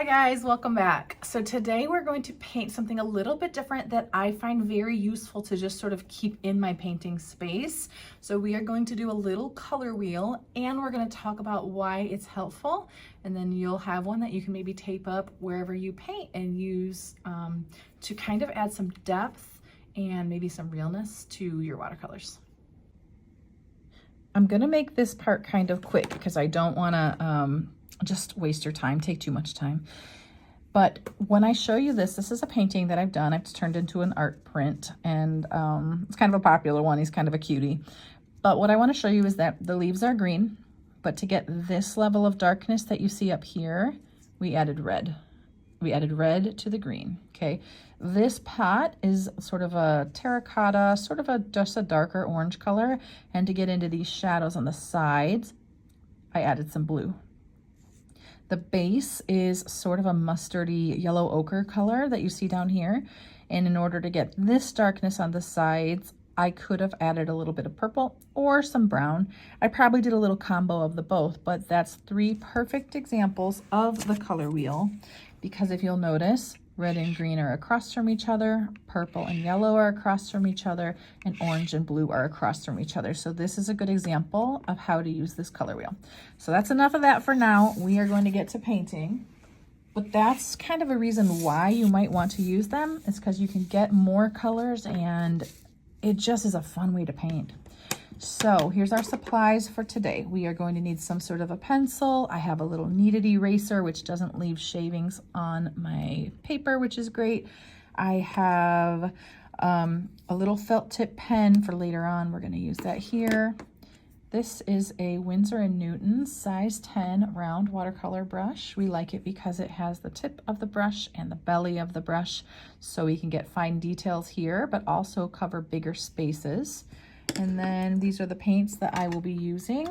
guys, welcome back. So today we're going to paint something a little bit different that I find very useful to just sort of keep in my painting space. So we are going to do a little color wheel and we're going to talk about why it's helpful, and then you'll have one that you can maybe tape up wherever you paint and use to kind of add some depth and maybe some realness to your watercolors. I'm going to make this part kind of quick because I don't want to just waste your time, take too much time. But when I show you this is a painting that I've done. I've turned into an art print, and it's kind of a popular one. He's kind of a cutie. But what I want to show you is that the leaves are green, but to get this level of darkness that you see up here, we added red. We added red to the green, okay? This pot is sort of a terracotta, sort of just a darker orange color. And to get into these shadows on the sides, I added some blue. The base is sort of a mustardy yellow ochre color that you see down here. And in order to get this darkness on the sides, I could have added a little bit of purple or some brown. I probably did a little combo of the both, but that's three perfect examples of the color wheel. Because if you'll notice, red and green are across from each other, purple and yellow are across from each other, and orange and blue are across from each other. So this is a good example of how to use this color wheel. So that's enough of that for now. We are going to get to painting. But that's kind of a reason why you might want to use them, is because you can get more colors and it just is a fun way to paint. So here's our supplies for today. We are going to need some sort of a pencil. I have a little kneaded eraser, which doesn't leave shavings on my paper, which is great. I have a little felt tip pen for later on. We're going to use that here. This is a Winsor & Newton size 10 round watercolor brush. We like it because it has the tip of the brush and the belly of the brush, so we can get fine details here, but also cover bigger spaces. And then these are the paints that I will be using,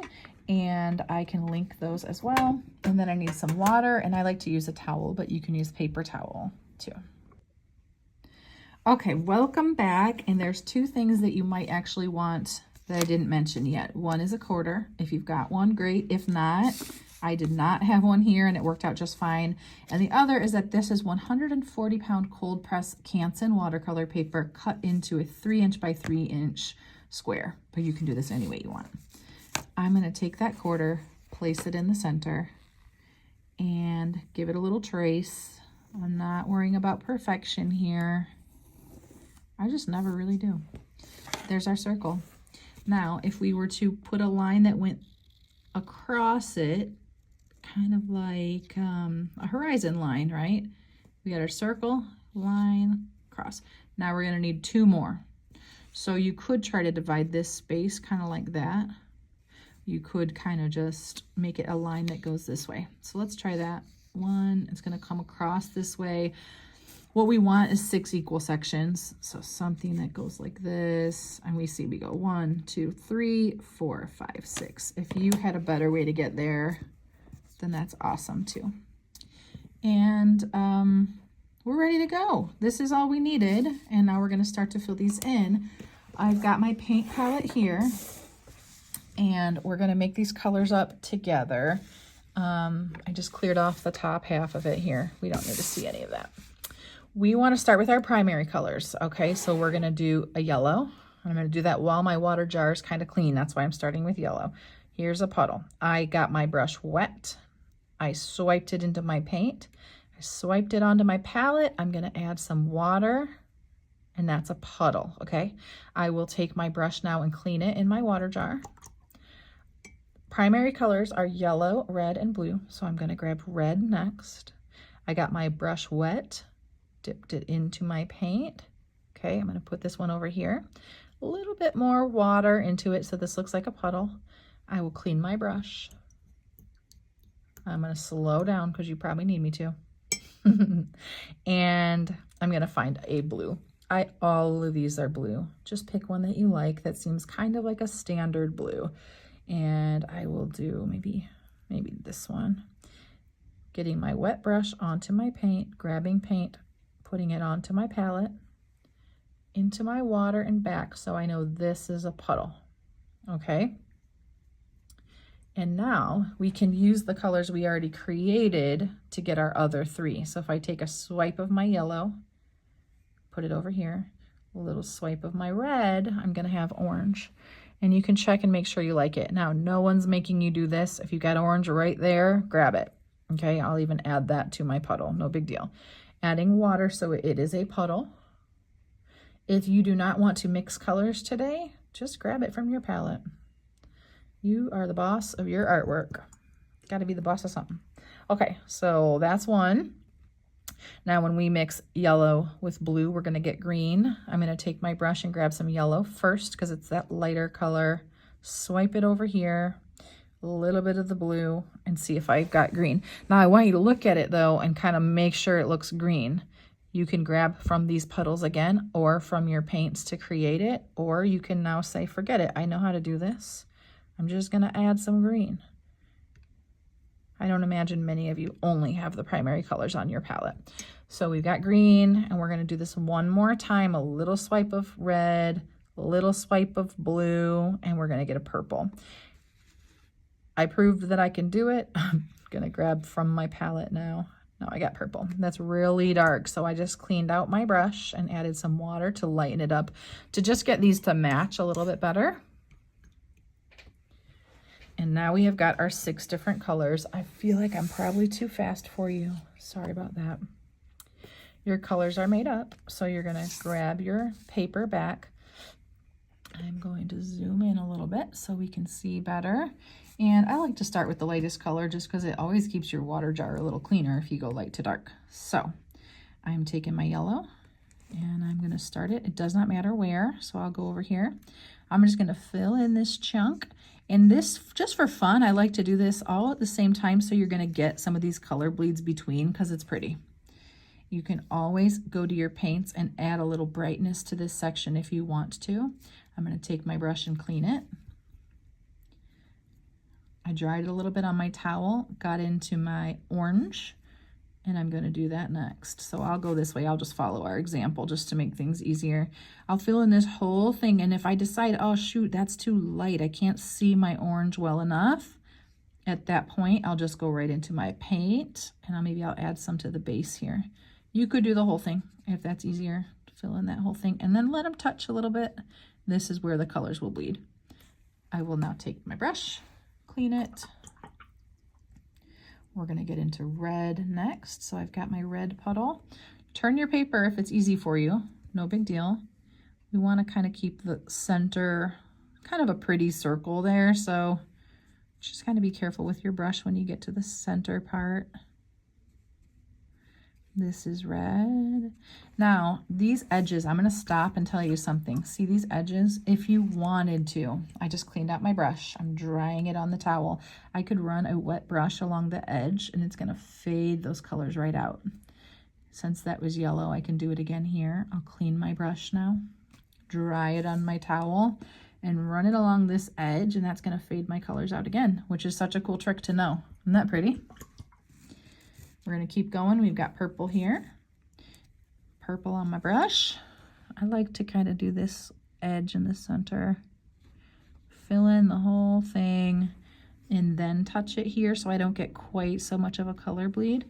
and I can link those as well. And then I need some water, and I like to use a towel, but you can use paper towel too. Okay, welcome back. And there's two things that you might actually want that I didn't mention yet. One is a quarter. If you've got one, great. If not, I did not have one here and it worked out just fine. And the other is that this is 140 pound cold press Canson watercolor paper cut into a 3" by 3" square, but you can do this any way you want. I'm going to take that quarter, place it in the center, and give it a little trace. I'm not worrying about perfection here. I just never really do. There's our circle. Now, if we were to put a line that went across it, kind of like a horizon line, right? We got our circle, line, cross. Now we're going to need two more. So you could try to divide this space kind of like that. You could kind of just make it a line that goes this way. So let's try that. One, it's going to come across this way. What we want is 6 equal sections. So something that goes like this. And we see we go 1, 2, 3, 4, 5, 6. If you had a better way to get there, then that's awesome too. And we're ready to go. This is all we needed. And now we're going to start to fill these in. I've got my paint palette here, and we're going to make these colors up together. I just cleared off the top half of it here. We don't need to see any of that. We want to start with our primary colors. Okay, so we're going to do a yellow. I'm going to do that while my water jar is kind of clean. That's why I'm starting with yellow. Here's a puddle. I got my brush wet. I swiped it into my paint. I swiped it onto my palette. I'm going to add some water, and that's a puddle, okay? I will take my brush now and clean it in my water jar. Primary colors are yellow, red, and blue, so I'm going to grab red next. I got my brush wet, dipped it into my paint. Okay, I'm going to put this one over here. A little bit more water into it so this looks like a puddle. I will clean my brush. I'm going to slow down because you probably need me to. And I'm going to find a blue. All of these are blue. Just pick one that you like that seems kind of like a standard blue. And I will do maybe this one. Getting my wet brush onto my paint, grabbing paint, putting it onto my palette, into my water and back, so I know this is a puddle. Okay. And now we can use the colors we already created to get our other 3. So if I take a swipe of my yellow, put it over here, a little swipe of my red, I'm gonna have orange. And you can check and make sure you like it. Now, no one's making you do this. If you got orange right there, grab it. Okay, I'll even add that to my puddle, no big deal. Adding water so it is a puddle. If you do not want to mix colors today, just grab it from your palette. You are the boss of your artwork. Got to be the boss of something. Okay, so that's one. Now when we mix yellow with blue, we're going to get green. I'm going to take my brush and grab some yellow first because it's that lighter color. Swipe it over here, a little bit of the blue, and see if I've got green. Now I want you to look at it though and kind of make sure it looks green. You can grab from these puddles again or from your paints to create it, or you can now say, forget it, I know how to do this. I'm just going to add some green. I don't imagine many of you only have the primary colors on your palette. So we've got green, and we're going to do this one more time. A little swipe of red, a little swipe of blue, and we're going to get a purple. I proved that I can do it. I'm going to grab from my palette now. Now I got purple. That's really dark. So I just cleaned out my brush and added some water to lighten it up to just get these to match a little bit better. And now we have got our 6 different colors. I feel like I'm probably too fast for you. Sorry about that. Your colors are made up. So you're gonna grab your paper back. I'm going to zoom in a little bit so we can see better. And I like to start with the lightest color just because it always keeps your water jar a little cleaner if you go light to dark. So I'm taking my yellow and I'm gonna start it. It does not matter where, so I'll go over here. I'm just gonna fill in this chunk. And this, just for fun, I like to do this all at the same time so you're gonna get some of these color bleeds between because it's pretty. You can always go to your paints and add a little brightness to this section if you want to. I'm gonna take my brush and clean it. I dried it a little bit on my towel, got into my orange, and I'm gonna do that next. So I'll go this way. I'll just follow our example just to make things easier. I'll fill in this whole thing, and if I decide, oh shoot, that's too light, I can't see my orange well enough, at that point, I'll just go right into my paint, and maybe I'll add some to the base here. You could do the whole thing if that's easier. Fill in that whole thing, and then let them touch a little bit. This is where the colors will bleed. I will now take my brush, clean it. We're gonna get into red next. So I've got my red puddle. Turn your paper if it's easy for you, no big deal. We wanna kind of keep the center kind of a pretty circle there. So just kind of be careful with your brush when you get to the center part. This is red. Now, these edges, I'm gonna stop and tell you something. See these edges? If you wanted to, I just cleaned out my brush. I'm drying it on the towel. I could run a wet brush along the edge and it's gonna fade those colors right out. Since that was yellow, I can do it again here. I'll clean my brush now, dry it on my towel, and run it along this edge, and that's gonna fade my colors out again, which is such a cool trick to know. Isn't that pretty? We're gonna keep going. We've got purple here. Purple on my brush. I like to kind of do this edge in the center. Fill in the whole thing and then touch it here so I don't get quite so much of a color bleed.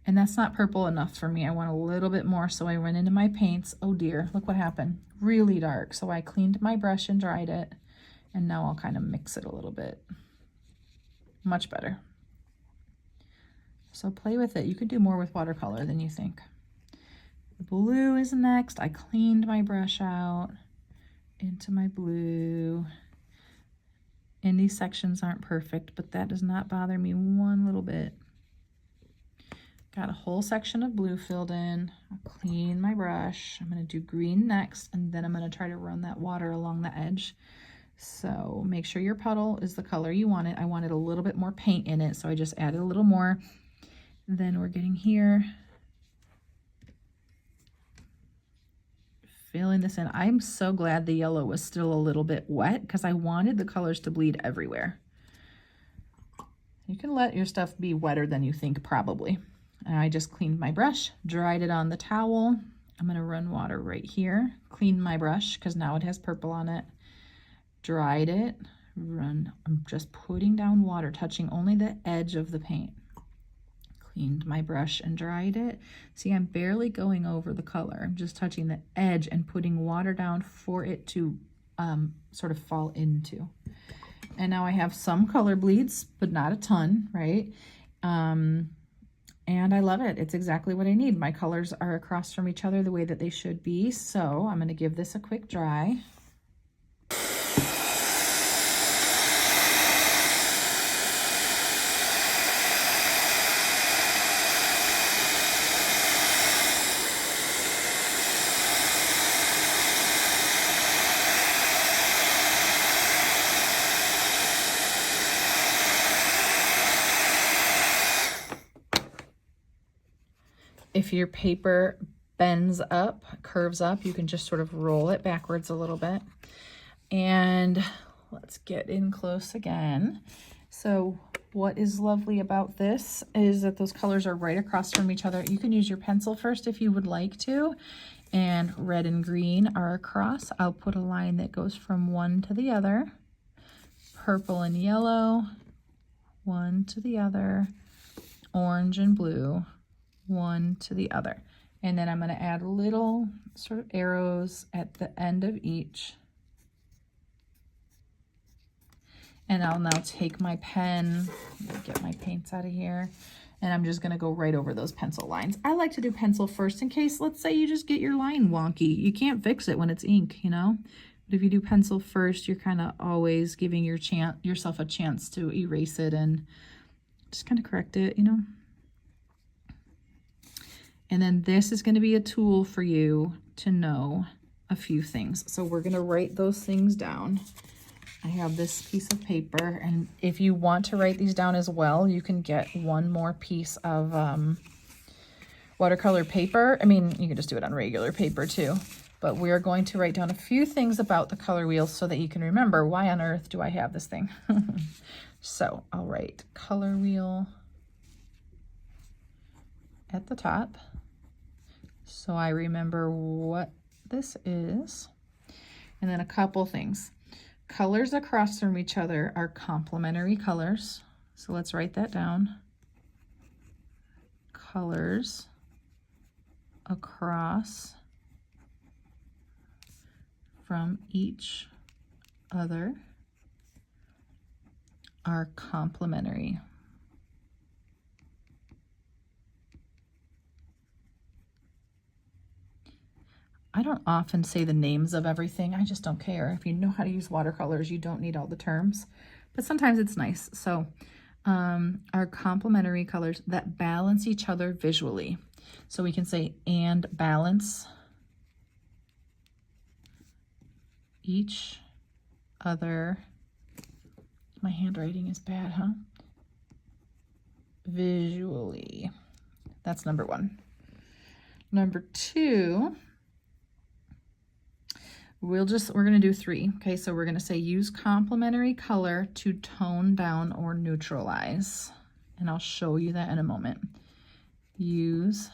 And that's not purple enough for me. I want a little bit more, so I went into my paints. Oh dear, look what happened. Really dark. So I cleaned my brush and dried it. And now I'll kind of mix it a little bit. Much better. So play with it. You could do more with watercolor than you think. The blue is next. I cleaned my brush out into my blue. And these sections aren't perfect, but that does not bother me one little bit. Got a whole section of blue filled in. I'll clean my brush. I'm gonna do green next, and then I'm gonna try to run that water along the edge. So make sure your puddle is the color you want it. I wanted a little bit more paint in it, so I just added a little more. Then we're getting here, filling this in. I'm so glad the yellow was still a little bit wet because I wanted the colors to bleed everywhere. You can let your stuff be wetter than you think probably. And I just cleaned my brush, dried it on the towel. I'm gonna run water right here, clean my brush because now it has purple on it. Dried it, I'm just putting down water, touching only the edge of the paint. Cleaned my brush and dried it. See, I'm barely going over the color. I'm just touching the edge and putting water down for it to sort of fall into. And now I have some color bleeds, but not a ton, right? And I love it. It's exactly what I need. My colors are across from each other the way that they should be. So I'm going to give this a quick dry. If your paper bends up, curves up, you can just sort of roll it backwards a little bit. And let's get in close again. So what is lovely about this is that those colors are right across from each other. You can use your pencil first if you would like to, and red and green are across. I'll put a line that goes from one to the other. Purple and yellow, one to the other. Orange and blue, one to the other. And then I'm going to add little sort of arrows at the end of each. And I'll now take my pen, get my paints out of here, and I'm just going to go right over those pencil lines. I like to do pencil first in case, let's say you just get your line wonky. You can't fix it when it's ink, you know? But if you do pencil first, you're kind of always giving yourself a chance to erase it and just kind of correct it, you know? And then this is going to be a tool for you to know a few things. So we're going to write those things down. I have this piece of paper, and if you want to write these down as well, you can get one more piece of watercolor paper. I mean, you can just do it on regular paper too. But we're going to write down a few things about the color wheel so that you can remember, why on earth do I have this thing? So I'll write color wheel at the top, so I remember what this is. And then a couple things. Colors across from each other are complementary colors. So let's write that down. Colors across from each other are complementary. I don't often say the names of everything. I just don't care. If you know how to use watercolors, you don't need all the terms, but sometimes it's nice. So our complementary colors that balance each other visually. So we can say, and balance each other. My handwriting is bad, huh? Visually. That's number one. Number two, we're going to do three. Okay, so we're going to say use complementary color to tone down or neutralize. And I'll show you that in a moment. Use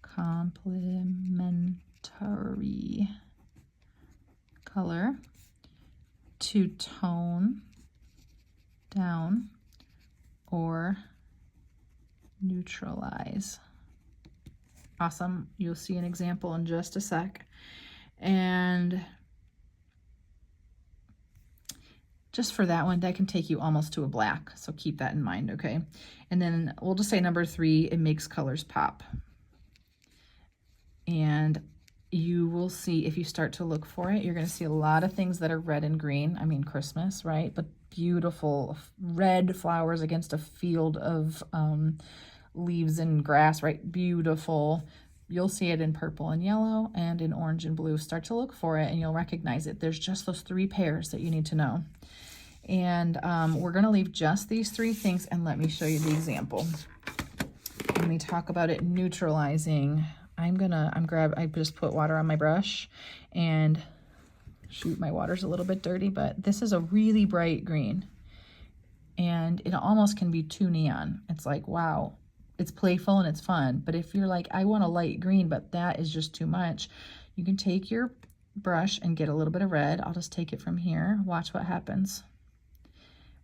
complementary color to tone down or neutralize. Awesome. You'll see an example in just a sec. And just for that one, that can take you almost to a black. So keep that in mind, okay? And then we'll just say number three, it makes colors pop. And you will see, if you start to look for it, you're going to see a lot of things that are red and green. I mean, Christmas, right? But beautiful red flowers against a field of leaves and grass, right? Beautiful. You'll see it in purple and yellow and in orange and blue. Start to look for it and you'll recognize it. There's just those three pairs that you need to know. And we're going to leave just these three things, and let me show you the example. When we talk about it neutralizing, I just put water on my brush, and shoot, my water's a little bit dirty, but this is a really bright green and it almost can be too neon. It's like, wow, it's playful and it's fun. But if you're like, I want a light green, but that is just too much, you can take your brush and get a little bit of red. I'll just take it from here. Watch what happens.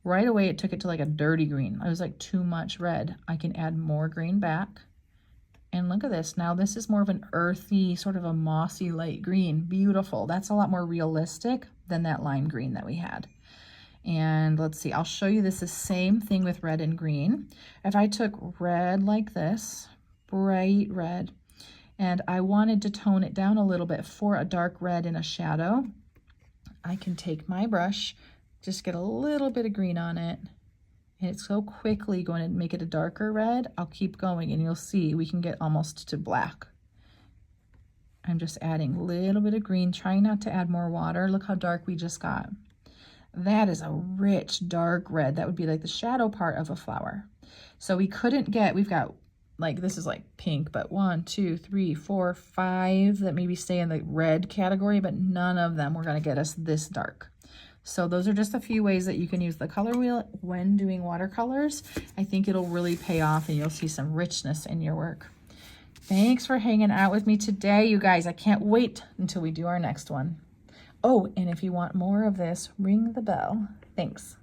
Right away, it took it to like a dirty green. It was like too much red. I can add more green back. And look at this. Now this is more of an earthy, sort of a mossy light green. Beautiful. That's a lot more realistic than that lime green that we had. And let's see, I'll show you this the same thing with red and green. If I took red like this, bright red, and I wanted to tone it down a little bit for a dark red in a shadow, I can take my brush, just get a little bit of green on it, and it's so quickly going to make it a darker red. I'll keep going and you'll see we can get almost to black. I'm just adding a little bit of green, trying not to add more water. Look how dark we just got. That is a rich dark red. That would be like the shadow part of a flower. So we couldn't get, we've got like, this is like pink, but 1, 2, 3, 4, 5 that maybe stay in the red category, but none of them were going to get us this dark. So those are just a few ways that you can use the color wheel when doing watercolors. I think it'll really pay off and you'll see some richness in your work. Thanks for hanging out with me today, you guys. I can't wait until we do our next one. Oh, and if you want more of this, ring the bell. Thanks.